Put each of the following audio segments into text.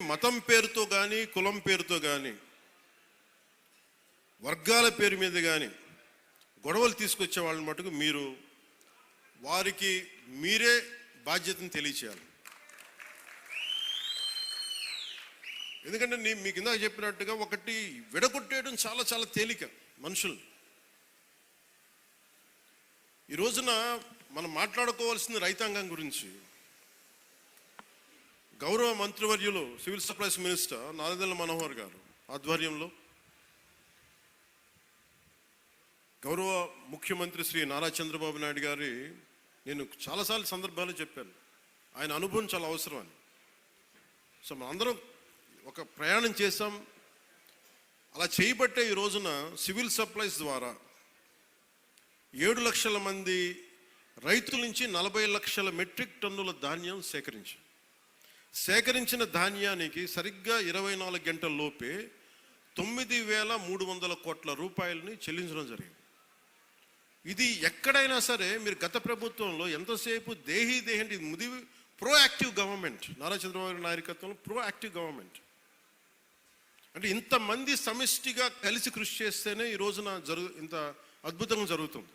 మతం పేరుతో కానీ కులం పేరుతో కానీ వర్గాల పేరు మీద కానీ గొడవలు తీసుకొచ్చే వాళ్ళని మటుకు మీరు వారికి మీరే బాధ్యతను తెలియచేయాలి. ఎందుకంటే మీకు ఇందాక చెప్పినట్టుగా ఒకటి విడగొట్టేయడం చాలా చాలా తేలిక మనుషులు. ఈ రోజున మనం మాట్లాడుకోవాల్సిన రైతాంగం గురించి గౌరవ మంత్రివర్యులు civil supplies minister Nadendla Manohar గారు ఆధ్వర్యంలో గౌరవ ముఖ్యమంత్రి శ్రీ నారా చంద్రబాబు నాయుడు గారి నేను చాలాసార్లు సందర్భాలు చెప్పాను, ఆయన అనుభవం చాలా అవసరం అని. సో మనందరం ఒక ప్రయాణం చేసాం. అలా చేయబట్టే ఈ రోజున సివిల్ సప్లైస్ ద్వారా 7 లక్షల మంది రైతుల నుంచి 40 లక్షల మెట్రిక్ టన్నుల ధాన్యం సేకరించిన ధాన్యానికి సరిగ్గా 24 గంటల లోపే 9,300 కోట్ల రూపాయలని చెల్లించడం జరిగింది. ఇది ఎక్కడైనా సరే మీరు గత ప్రభుత్వంలో ఎంతసేపు దేహీ అంటే ముదివి ప్రోయాక్టివ్ గవర్నమెంట్, నారా చంద్రబాబు నాయకత్వంలో ప్రోయాక్టివ్ గవర్నమెంట్ అంటే ఇంతమంది సమిష్టిగా కలిసి కృషి చేస్తేనే ఈ రోజున ఇంత అద్భుతంగా జరుగుతుంది.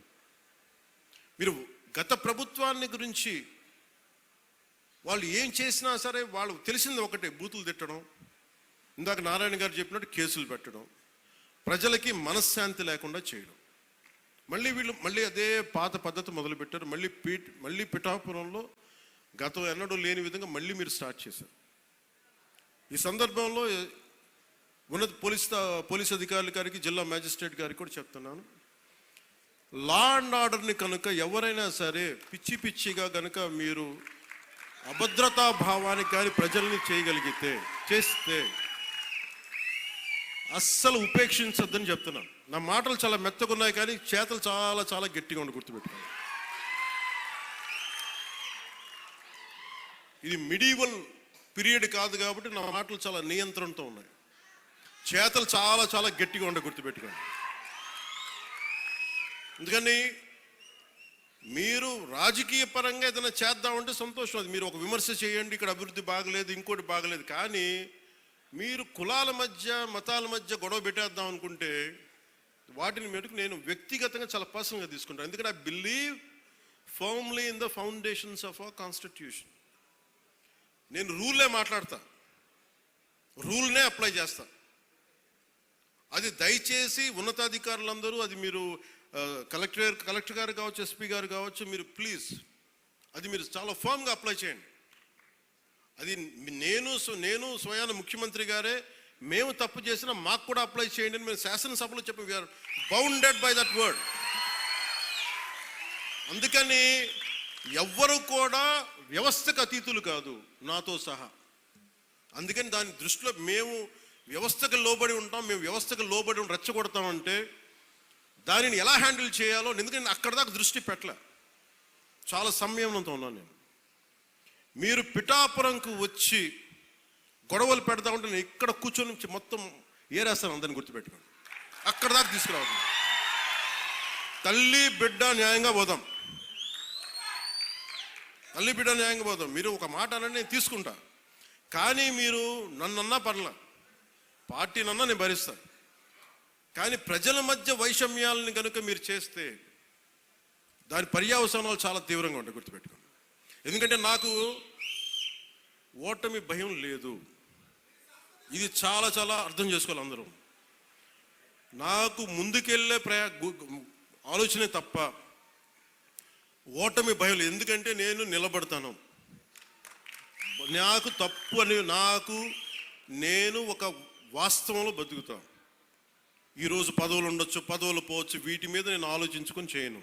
మీరు గత ప్రభుత్వాన్ని గురించి వాళ్ళు ఏం చేసినా సరే వాళ్ళు తెలిసింది ఒకటే, బూతులు తిట్టడం, ఇందాక నారాయణ గారు చెప్పినట్టు కేసులు పెట్టడం, ప్రజలకి మనశ్శాంతి లేకుండా చేయడం. మళ్ళీ అదే పాత పద్ధతి మొదలుపెట్టారు. మళ్ళీ పిఠాపురంలో గతం ఎన్నడూ లేని విధంగా మళ్ళీ మీరు స్టార్ట్ చేశారు. ఈ సందర్భంలో ఉన్నత పోలీస్ అధికారుల గారికి, జిల్లా మ్యాజిస్ట్రేట్ గారికి కూడా చెప్తున్నాను, లా అండ్ ఆర్డర్ని కనుక ఎవరైనా సరే పిచ్చిగా కనుక మీరు అభద్రతా భావానికి కానీ ప్రజల్ని చేస్తే అస్సలు ఉపేక్షించొద్దని చెప్తున్నాను. నా మాటలు చాలా మెత్తగా ఉన్నాయి కానీ చేతలు చాలా చాలా గట్టిగా ఉండి గుర్తుపెట్టుకోండి. ఇది మిడీవల్ పీరియడ్ కాదు కాబట్టి నా మాటలు చాలా నియంత్రణతో ఉన్నాయి. చేతలు చాలా చాలా గట్టిగా ఉండి గుర్తుపెట్టుకోండి. ఎందుకని మీరు రాజకీయ పరంగా ఏదైనా చేద్దామంటే సంతోషం, అది మీరు ఒక విమర్శ చేయండి, ఇక్కడ అభివృద్ధి బాగలేదు ఇంకోటి బాగలేదు, కానీ మీరు కులాల మధ్య మతాల మధ్య గొడవ పెట్టేద్దాం అనుకుంటే వాటిని మెరుగు నేను వ్యక్తిగతంగా చాలా పర్సనల్గా తీసుకుంటాను. ఎందుకంటే I believe firmly in the foundations of our constitution. నేను రూల్నే మాట్లాడతా, రూల్నే అప్లై చేస్తా. అది దయచేసి ఉన్నతాధికారులందరూ, అది మీరు కలెక్టర్ గారు కావచ్చు, ఎస్పీ గారు కావచ్చు, మీరు ప్లీజ్ అది మీరు చాలా ఫర్మ్గా అప్లై చేయండి. అది నేను స్వయాన ముఖ్యమంత్రి గారే మేము తప్పు చేసినా మాకు కూడా అప్లై చేయండి అని మేము శాసనసభలో చెప్పి we are bounded by that word. అందుకని ఎవ్వరు కూడా వ్యవస్థకు అతీతులు కాదు, నాతో సహా. అందుకని దాని దృష్టిలో మేము వ్యవస్థకు లోబడి ఉంటాం, మేము వ్యవస్థకు లోబడి రెచ్చగొడతామంటే దానిని ఎలా హ్యాండిల్ చేయాలో, ఎందుకంటే అక్కడ దాకా దృష్టి పెట్టలే, చాలా సంయమనంతో ఉన్నాను నేను. మీరు పిఠాపురంకు వచ్చి గొడవలు పెడదామంటే నేను ఇక్కడ కూర్చొని మొత్తం ఏరేస్తాను, అందరిని గుర్తుపెట్టుకోండి. అక్కడ దాకా తీసుకురావద్దు. తల్లి బిడ్డ న్యాయంగా పోదాం, తల్లి బిడ్డ న్యాయంగా పోదాం. మీరు ఒక మాట అనండి, నేను తీసుకుంటా. కానీ మీరు నన్నన్నా పర్లా, పార్టీనన్నా నేను భరిస్తాను. కానీ ప్రజల మధ్య వైషమ్యాలని కనుక మీరు చేస్తే దాని పర్యవసానాలు చాలా తీవ్రంగా ఉంటాయి, గుర్తుపెట్టుకోండి. ఎందుకంటే నాకు ఓటమి భయం లేదు, ఇది చాలా చాలా అర్థం చేసుకోవాలి అందరూ. నాకు ముందుకెళ్ళే ఆలోచనే తప్ప ఓటమి భయం లేదు. ఎందుకంటే నేను నిలబడతాను, నాకు తప్పు అని నేను ఒక వాస్తవంలో బతుకుతాను. ఈరోజు పదవులు ఉండొచ్చు, పదవులు పోవచ్చు, వీటి మీద నేను ఆలోచించుకొని చేయను.